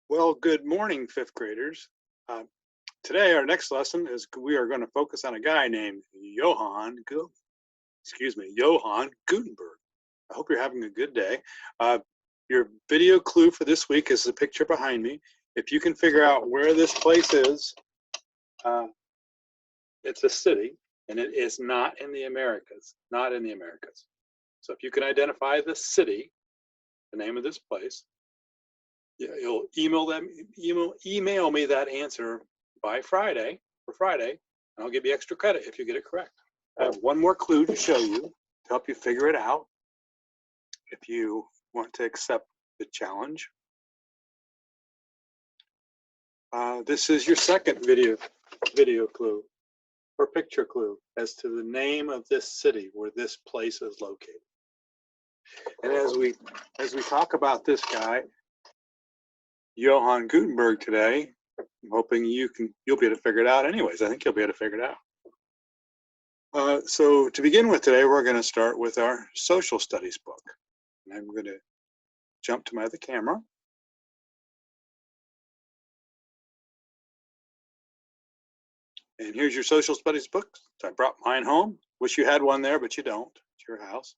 Well, good morning, fifth graders. Uh, Today, our next lesson is we are going to focus on a guy named Johann Gutenberg. I hope you're having a good day. Uh, your video clue for this week is the picture behind me. If you can figure out where this place is, uh, it's a city, and it is not in the Americas. Not in the Americas. So if you can identify the city, the name of this place, you'll email me that answer by Friday, and I'll give you extra credit if you get it correct. I have one more clue to show you to help you figure it out if you want to accept the challenge. This is your second video clue or picture clue as to the name of this city where this place is located. And as we talk about this guy, Johann Gutenberg, today, I'm hoping you'll be able to figure it out anyways. I think you'll be able to figure it out. So to begin with today, we're going to start with our social studies book. And I'm going to jump to my other camera. And here's your social studies book. So I brought mine home. Wish you had one there, but you don't. It's your house.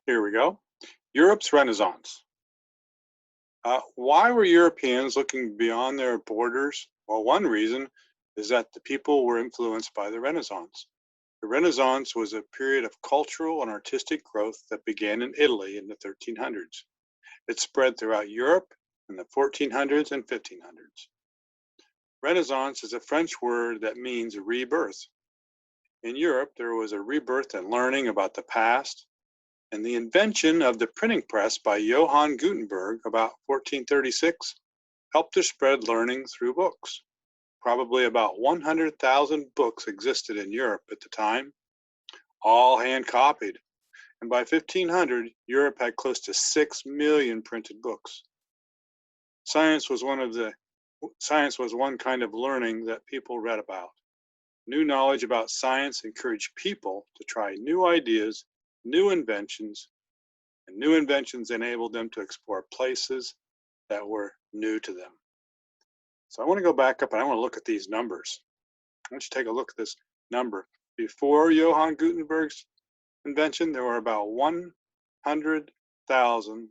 Here we go. Europe's Renaissance. Why were Europeans looking beyond their borders? Well, one reason is that the people were influenced by the Renaissance. The Renaissance was a period of cultural and artistic growth that began in Italy in the 1300s. It spread throughout Europe in the 1400s and 1500s. Renaissance is a French word that means rebirth. In Europe, there was a rebirth in learning about the past, and the invention of the printing press by Johann Gutenberg about 1436 helped to spread learning through books. Probably about 100,000 books existed in Europe at the time, all hand copied. And by 1500, Europe had close to 6 million printed books. Science was one kind of learning that people read about. New knowledge about science encouraged people to try new ideas, new inventions, and new inventions enabled them to explore places that were new to them. So I want to go back up and I want to look at these numbers. I want you to take a look at this number. Before Johann Gutenberg's invention, there were about 100,000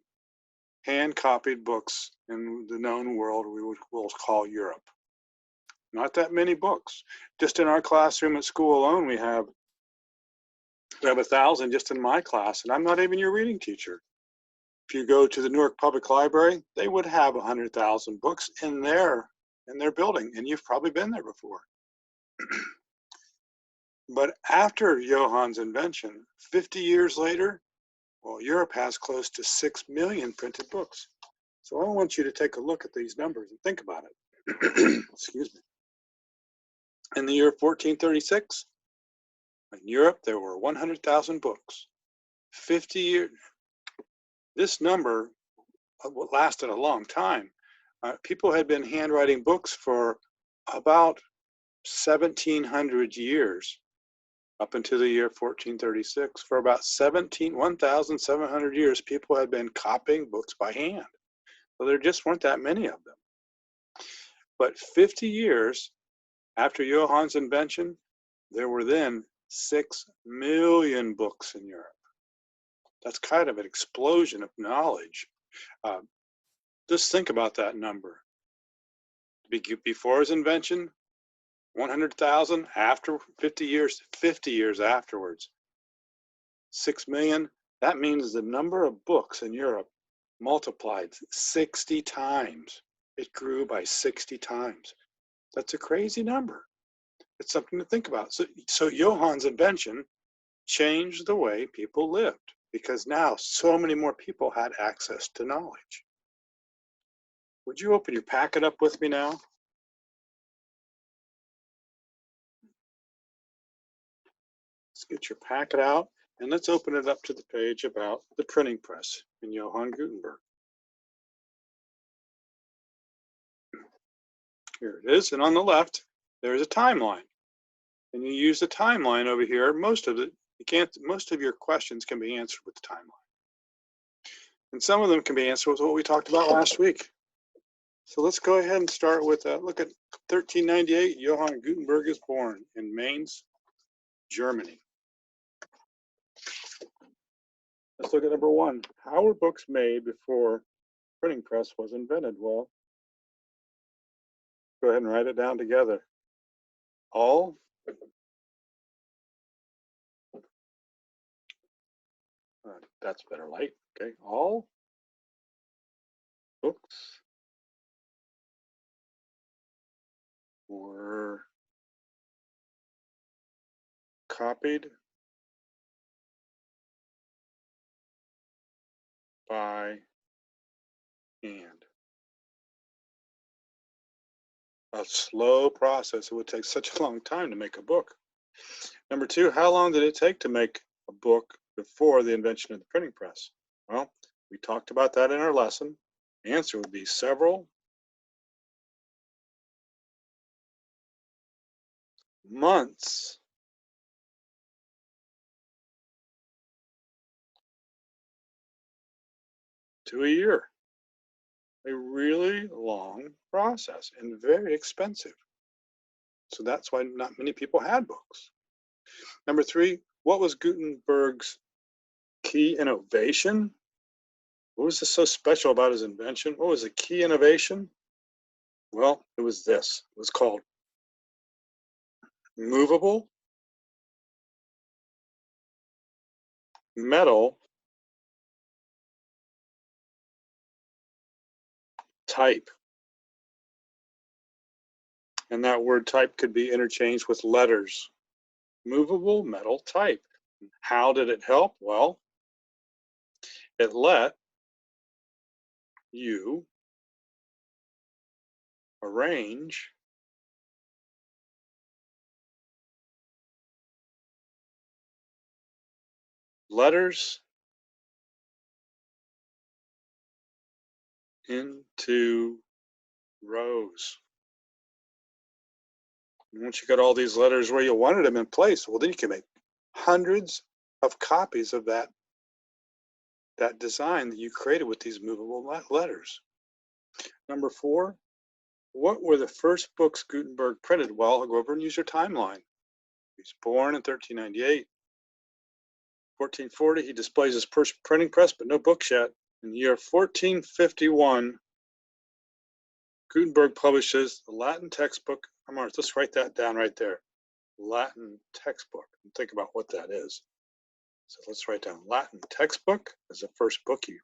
hand-copied books in the known world we'll call Europe. Not that many books. Just in our classroom at school alone, we have 1,000 just in my class, and I'm not even your reading teacher. If you go to the Newark Public Library, they would have 100,000 books in their building, and you've probably been there before. But after Johann's invention, 50 years later, well, Europe has close to 6 million printed books. So I want you to take a look at these numbers and think about it. Excuse me. In the year 1436, in Europe, there were 100,000 books. 50 years. This number lasted a long time. People had been handwriting books for about 1,700 years, up until the year 1436. For about 1,700 years, people had been copying books by hand. So there just weren't that many of them. But 50 years after Johann's invention, there were then 6 million books in Europe. That's kind of an explosion of knowledge. Just think about that number. Before his invention, 100,000. After 50 years afterwards, 6 million. That means the number of books in Europe multiplied 60 times. It grew by 60 times. That's a crazy number. It's something to think about. So Johann's invention changed the way people lived, because now so many more people had access to knowledge. Would you open your packet up with me now? Let's get your packet out, and let's open it up to the page about the printing press in Johann Gutenberg. Here it is, and on the left, there's a timeline. and you use the timeline over here. Most of your questions can be answered with the timeline. And some of them can be answered with what we talked about last week. So let's go ahead and start with, look at 1398, Johann Gutenberg is born in Mainz, Germany. Let's look at number 1. How were books made before printing press was invented? Well, go ahead and write it down together. All that's better light. Okay, all books were copied by hand. A slow process. It would take such a long time to make a book. Number 2, how long did it take to make a book before the invention of the printing press? Well, we talked about that in our lesson. The answer would be several months to a year. A really long process and very expensive. So that's why not many people had books. Number 3, what was Gutenberg's key innovation? What was so special about his invention? What was the key innovation? Well, it was this. It was called movable metal type. And that word type could be interchanged with letters. Movable metal type. How did it help? Well, it let you arrange letters into rows. And once you got all these letters where you wanted them in place, well, then you can make hundreds of copies of that design that you created with these movable letters. Number 4, what were the first books Gutenberg printed? Well, I'll go over and use your timeline. He's born in 1398. 1440, he displays his first printing press, but no books yet. In the year 1451, Gutenberg publishes the Latin textbook. Let's write that down right there. Latin textbook. And think about what that is. So let's write down Latin textbook as the first book he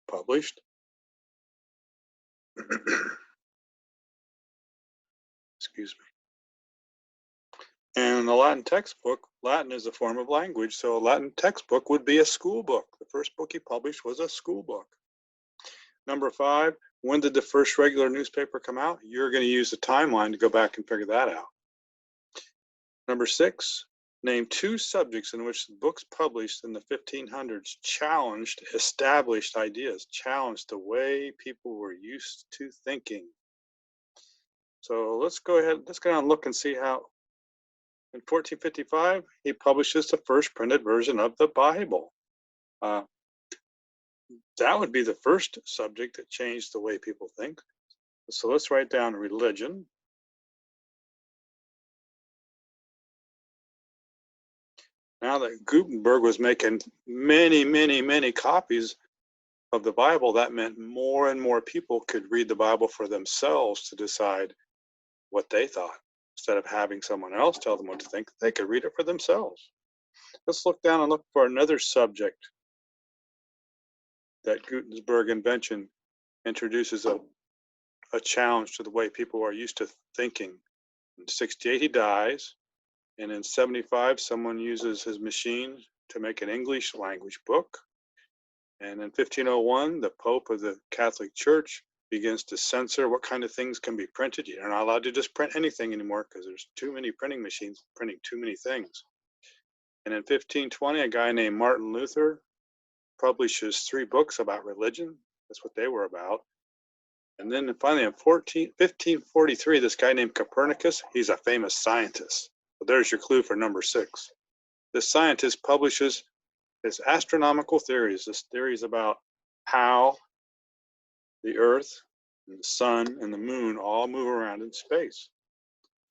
published. Excuse me. And the Latin textbook, Latin is a form of language, so a Latin textbook would be a school book. The first book he published was a school book. Number 5, when did the first regular newspaper come out? You're going to use the timeline to go back and figure that out. Number 6, name 2 subjects in which the books published in the 1500s challenged established ideas, challenged the way people were used to thinking. So let's go ahead and look and see how. In 1455, he publishes the first printed version of the Bible. That would be the first subject that changed the way people think. So let's write down religion. Now that Gutenberg was making many, many, many copies of the Bible, that meant more and more people could read the Bible for themselves to decide what they thought. Instead of having someone else tell them what to think, they could read it for themselves. Let's look down and look for another subject that Gutenberg invention introduces a challenge to the way people are used to thinking. In 68, he dies. And in 75, someone uses his machine to make an English language book. And in 1501, the Pope of the Catholic Church begins to censor what kind of things can be printed. You're not allowed to just print anything anymore because there's too many printing machines printing too many things. And in 1520, a guy named Martin Luther publishes 3 books about religion. That's what they were about. And then finally in 1543, this guy named Copernicus, he's a famous scientist. So there's your clue for number 6. This scientist publishes his astronomical theories. This theory is about how the Earth and the Sun and the Moon all move around in space.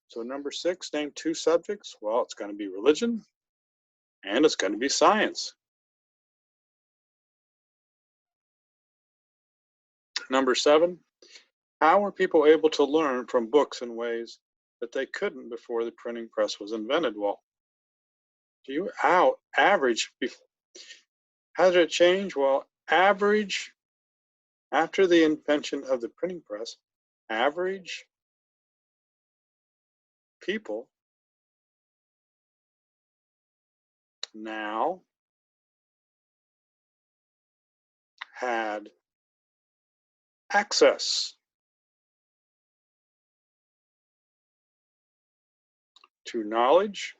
So number 6, name 2 subjects. Well, it's going to be religion and it's going to be science. Number 7, how were people able to learn from books in ways that they couldn't before the printing press was invented? Well, average, how did it change? Well, average, after the invention of the printing press, average people now had access to knowledge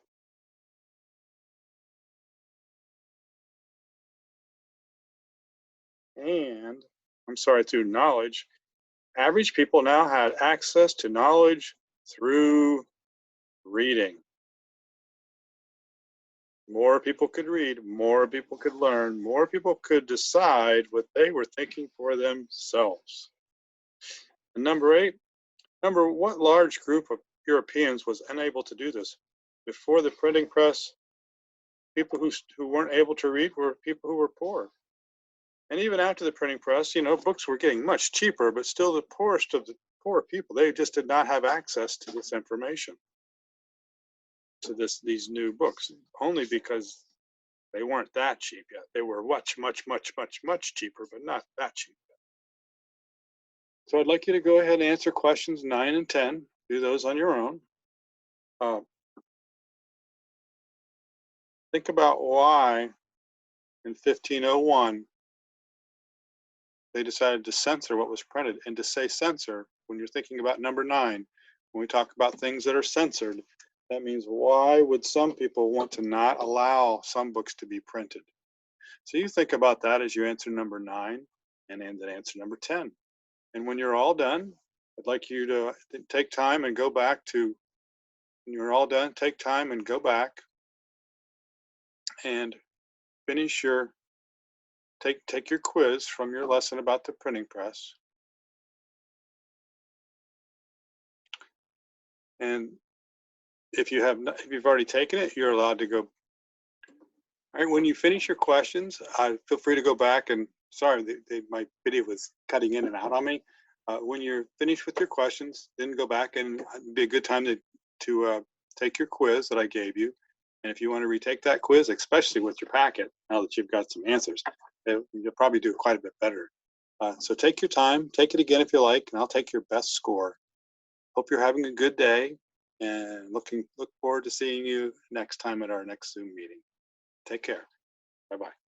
and, through knowledge. Average people now had access to knowledge through reading. More people could read, more people could learn, more people could decide what they were thinking for themselves. And number 8, what large group of Europeans was unable to do this? Before the printing press, people who weren't able to read were people who were poor. And even after the printing press, books were getting much cheaper, but still the poorest of the poor people, they just did not have access to this information, to these new books, only because they weren't that cheap yet. They were much, much, much, much, much cheaper, but not that cheap. So I'd like you to go ahead and answer questions 9 and 10. Do those on your own. Think about why in 1501 they decided to censor what was printed. And to say censor, when you're thinking about number 9, when we talk about things that are censored, that means why would some people want to not allow some books to be printed? So you think about that as you answer number 9 and then answer number 10. And when you're all done, I'd like you to take time and go back to, when you're all done, take time and go back and finish your, take your quiz from your lesson about the printing press. And if you've already taken it, you're allowed to go. All right, when you finish your questions, feel free to go back and, sorry, my video was cutting in and out on me. When you're finished with your questions, then go back, and it'd be a good time to take your quiz that I gave you. And if you want to retake that quiz, especially with your packet, now that you've got some answers, you'll probably do quite a bit better. So take your time, take it again if you like, and I'll take your best score. Hope you're having a good day, and look forward to seeing you next time at our next Zoom meeting. Take care. Bye-bye.